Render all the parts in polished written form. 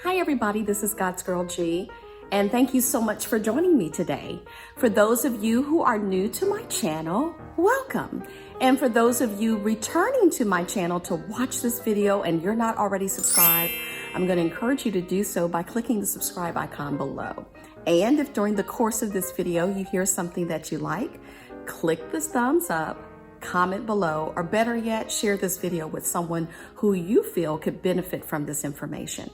Hi everybody, this is Godsgirl G, and thank you so much for joining me today. For those of you who are new to my channel, welcome. And for those of you returning to my channel to watch this video and you're not already subscribed, I'm going to encourage you to do so by clicking the subscribe icon below. And if during the course of this video you hear something that you like, click this thumbs up, comment below, or better yet, share this video with someone who you feel could benefit from this information.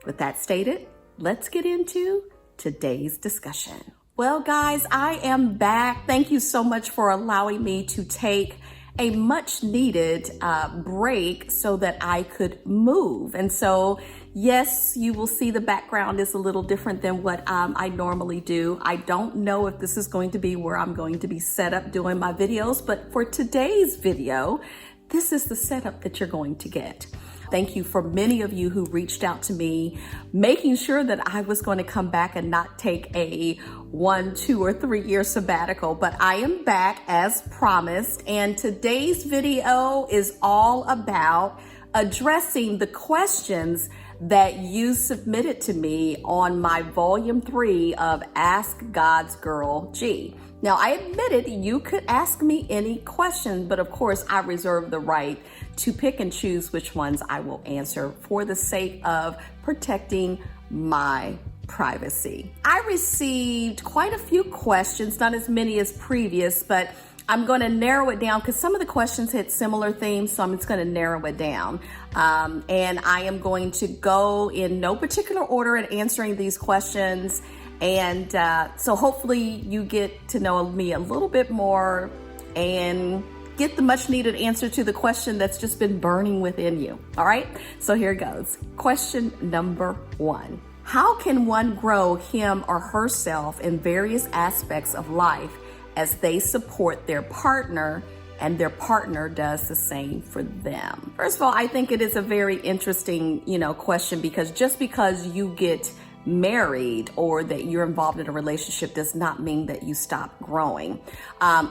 With that stated, let's get into today's discussion. Well, guys, I am back. Thank you so much for allowing me to take a much needed break so that I could move. And so, yes, you will see the background is a little different than what I normally do. I don't know if this is going to be where I'm going to be set up doing my videos, but for today's video, this is the setup that you're going to get. Thank you for many of you who reached out to me, making sure that I was going to come back and not take a 1, 2, or 3 year sabbatical, but I am back as promised. And today's video is all about addressing the questions that you submitted to me on my volume 3 of Ask Godsgirl G. Now, I admitted you could ask me any question, but of course I reserve the right to pick and choose which ones I will answer for the sake of protecting my privacy. I received quite a few questions, not as many as previous, but I'm going to narrow it down because some of the questions had similar themes, so I'm just going to narrow it down. And I am going to go in no particular order in answering these questions. And so hopefully you get to know me a little bit more and get the much needed answer to the question that's just been burning within you. All right, so here goes. Question number 1. How can one grow him or herself in various aspects of life as they support their partner and their partner does the same for them? First of all, I think it is a very interesting, question, because just because you get married or that you're involved in a relationship does not mean that you stop growing.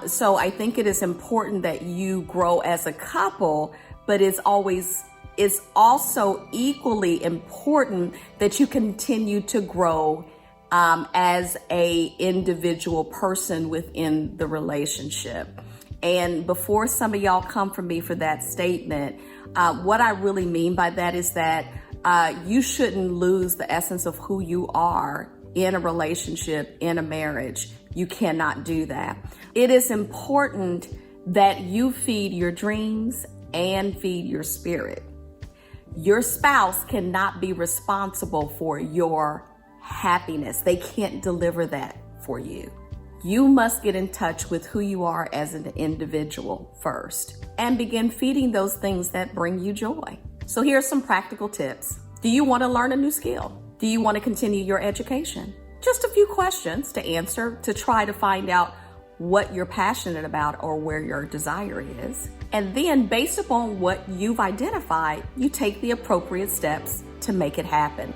So I think it is important that you grow as a couple, but it's also equally important that you continue to grow as a individual person within the relationship. And before some of y'all come for me for that statement, what I really mean by that is that you shouldn't lose the essence of who you are in a relationship, in a marriage. You cannot do that. It is important that you feed your dreams and feed your spirit. Your spouse cannot be responsible for your happiness. They can't deliver that for you. You must get in touch with who you are as an individual first and begin feeding those things that bring you joy. So here are some practical tips. Do you want to learn a new skill? Do you want to continue your education? Just a few questions to answer to try to find out what you're passionate about or where your desire is. And then based upon what you've identified, you take the appropriate steps to make it happen.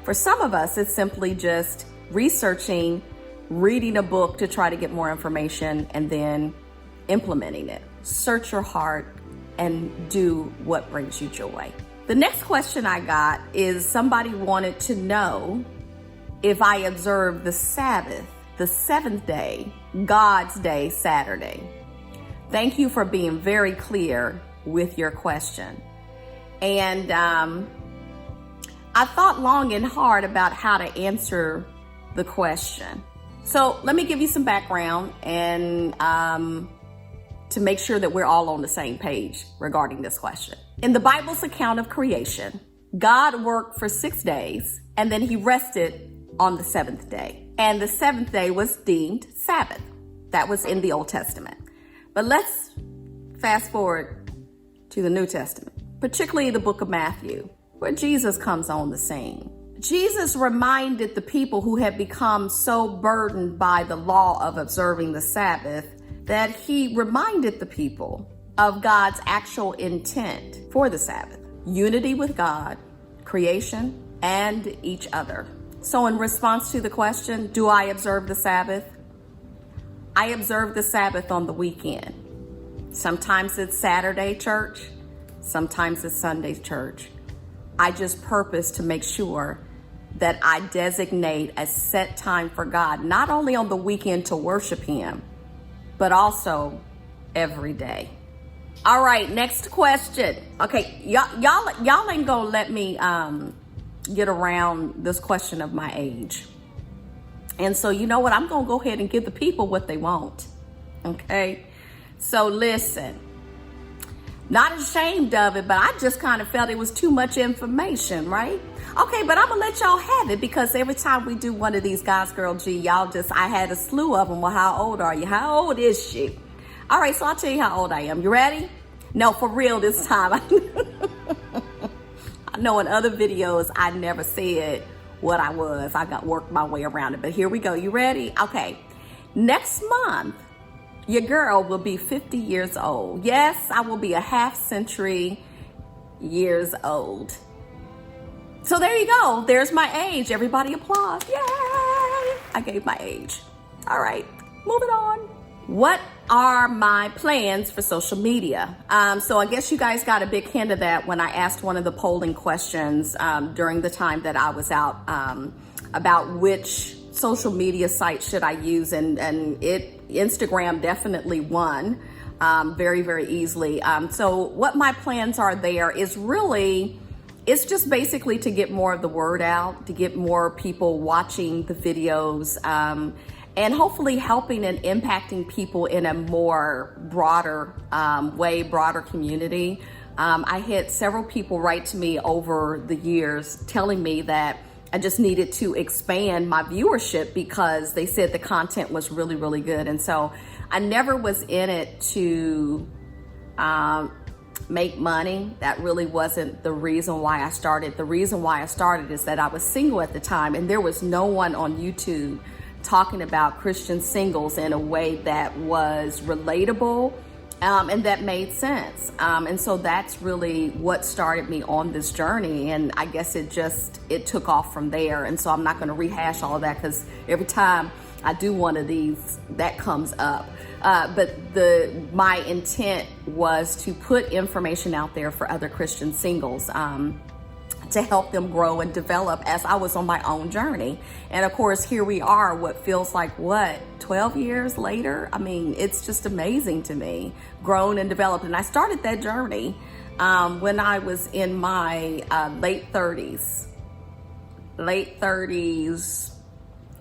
For some of us, it's simply just researching, reading a book to try to get more information, and then implementing it. Search your heart and do what brings you joy. The next question I got is somebody wanted to know if I observe the Sabbath, the seventh day, God's day, Saturday. Thank you for being very clear with your question. And I thought long and hard about how to answer the question. So let me give you some background and to make sure that we're all on the same page regarding this question. In the Bible's account of creation, God worked for 6 days and then he rested on the 7th day. And the 7th day was deemed Sabbath. That was in the Old Testament. But let's fast forward to the New Testament, particularly the book of Matthew, where Jesus comes on the scene. Jesus reminded the people who had become so burdened by the law of observing the Sabbath that he reminded the people of God's actual intent for the Sabbath: unity with God, creation, and each other. So in response to the question, do I observe the Sabbath? I observe the Sabbath on the weekend. Sometimes it's Saturday church, sometimes it's Sunday church. I just purpose to make sure that I designate a set time for God, not only on the weekend to worship Him, but also every day. All right, next question. Okay, y'all ain't gonna let me get around this question of my age. And so you know what? I'm gonna go ahead and give the people what they want. Okay, so listen. Not ashamed of it, but I just kind of felt it was too much information, right? Okay, but I'm gonna let y'all have it, because every time we do one of these Godsgirl G, I had a slew of them. Well, how old are you? How old is she? All right, so I'll tell you how old I am. You ready? No, for real this time. I know in other videos, I never said what I was. I got worked my way around it, but here we go. You ready? Okay. Next month, your girl will be 50 years old. Yes, I will be a half century years old. So there you go. There's my age. Everybody applause. Yay! I gave my age. All right, moving on. What are my plans for social media? So I guess you guys got a big hint of that when I asked one of the polling questions during the time that I was out about which social media site should I use, and Instagram definitely won very, very easily. So what my plans are there is really, it's just basically to get more of the word out, to get more people watching the videos, and hopefully helping and impacting people in a more broader way, broader community. I had several people write to me over the years telling me that I just needed to expand my viewership because they said the content was really, really good. And so I never was in it to make money. That really wasn't the reason why I started. The reason why I started is that I was single at the time, and there was no one on YouTube talking about Christian singles in a way that was relatable and that made sense. And so that's really what started me on this journey. And I guess it took off from there. And so I'm not going to rehash all of that, because every time I do one of these, that comes up. But my intent was to put information out there for other Christian singles, to help them grow and develop as I was on my own journey. And of course, here we are, what feels like 12 years later? I mean, it's just amazing to me, grown and developed. And I started that journey when I was in my late 30s,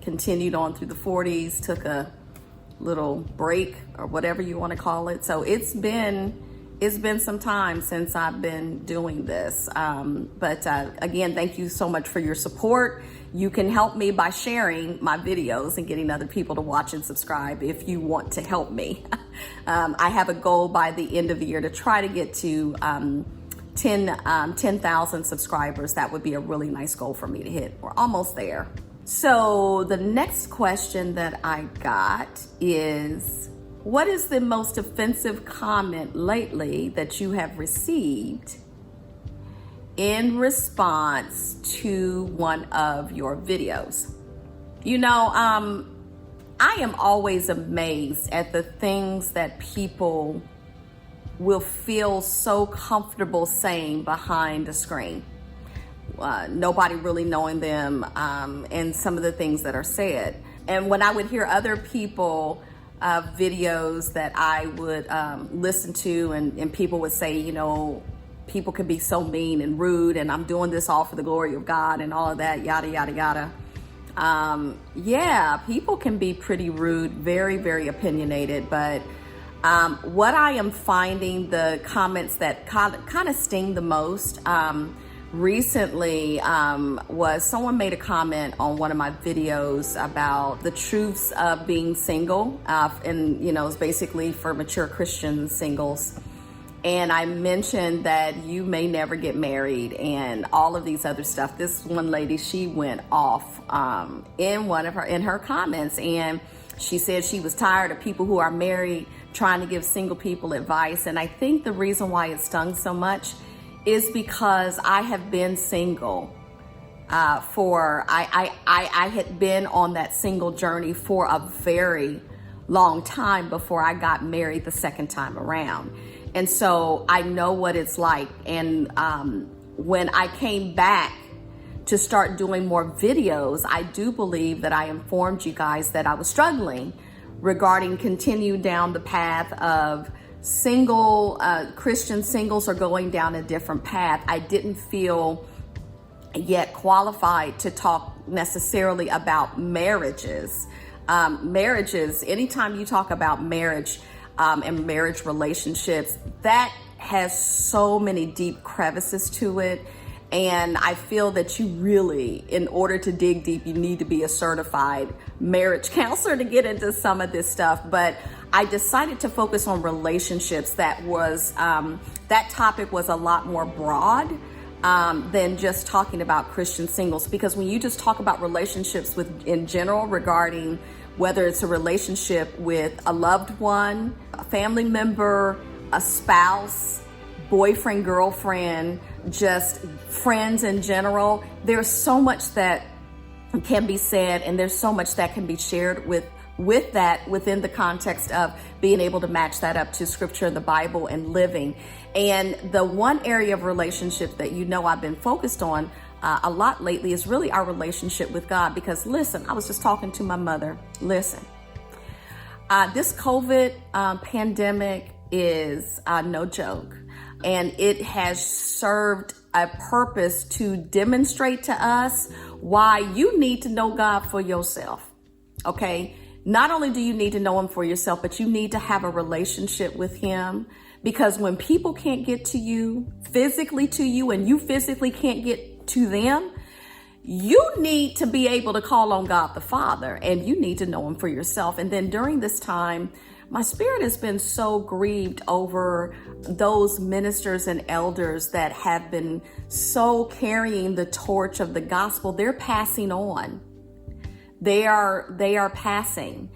continued on through the 40s, took a little break or whatever you want to call it. So it's been some time since I've been doing this. But again, thank you so much for your support. You can help me by sharing my videos and getting other people to watch and subscribe if you want to help me. I have a goal by the end of the year to try to get to 10,000 subscribers. That would be a really nice goal for me to hit. We're almost there. So the next question that I got is, what is the most offensive comment lately that you have received in response to one of your videos? You know, I am always amazed at the things that people will feel so comfortable saying behind the screen. Nobody really knowing them, and some of the things that are said. And when I would hear other people videos that I would listen to, and people would say, you know, people can be so mean and rude, and I'm doing this all for the glory of God and all of that, yada, yada, yada. Yeah, people can be pretty rude, very, very opinionated, but what I am finding, the comments that kind of sting the most recently was someone made a comment on one of my videos about the truths of being single, and you know, it's basically for mature Christian singles. And I mentioned that you may never get married and all of these other stuff. This one lady, she went off in her comments, and she said she was tired of people who are married trying to give single people advice. And I think the reason why it stung so much is because I have been single I had been on that single journey for a very long time before I got married the second time around. And so I know what it's like. And when I came back to start doing more videos, I do believe that I informed you guys that I was struggling regarding continue down the path of single, Christian singles are going down a different path. I didn't feel yet qualified to talk necessarily about marriages. Marriages, anytime you talk about marriage and marriage relationships, that has so many deep crevices to it. And I feel that you really, in order to dig deep, you need to be a certified marriage counselor to get into some of this stuff. But I decided to focus on relationships. That topic was a lot more broad than just talking about Christian singles. Because when you just talk about relationships in general regarding whether it's a relationship with a loved one, a family member, a spouse, boyfriend, girlfriend, just friends in general, there's so much that can be said, and there's so much that can be shared with that within the context of being able to match that up to scripture, the Bible, and living. And the one area of relationship that I've been focused on a lot lately is really our relationship with God. Because listen, I was just talking to my mother. Listen, this COVID pandemic is no joke. And it has served a purpose to demonstrate to us why you need to know God for yourself. Okay? Not only do you need to know him for yourself, but you need to have a relationship with him. Because when people can't get to you, physically to you, and you physically can't get to them, you need to be able to call on God the Father, and you need to know him for yourself. And then during this time, my spirit has been so grieved over those ministers and elders that have been so carrying the torch of the gospel. They're passing on. They are passing.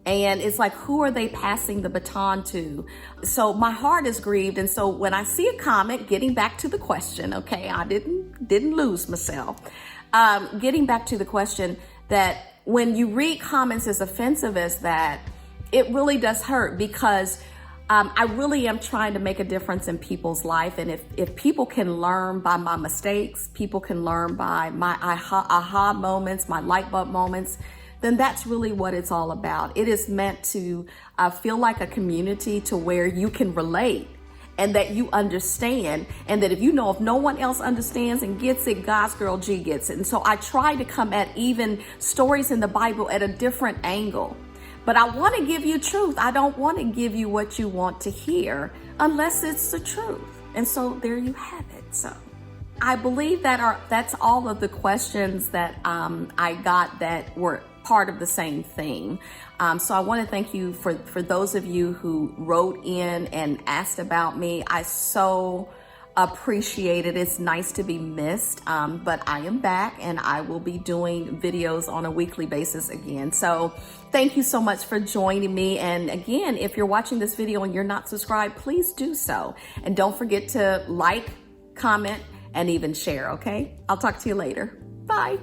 And it's like, who are they passing the baton to? So my heart is grieved. And so when I see a comment, getting back to the question, okay, I didn't lose myself. Getting back to the question, that when you read comments as offensive as that, it really does hurt, because I really am trying to make a difference in people's life. And if people can learn by my mistakes, people can learn by my aha moments, my light bulb moments, then that's really what it's all about. It is meant to feel like a community to where you can relate and that you understand, and that if no one else understands and gets it, Godsgirl G gets it. And so I try to come at even stories in the Bible at a different angle. But I want to give you truth. I don't want to give you what you want to hear unless it's the truth. And so there you have it. So I believe that's all of the questions that I got that were part of the same thing. So I want to thank you for those of you who wrote in and asked about me. I so appreciate it. It's nice to be missed, but I am back and I will be doing videos on a weekly basis again. So thank you so much for joining me. And again, if you're watching this video and you're not subscribed, please do so. And don't forget to like, comment, and even share, okay? I'll talk to you later. Bye.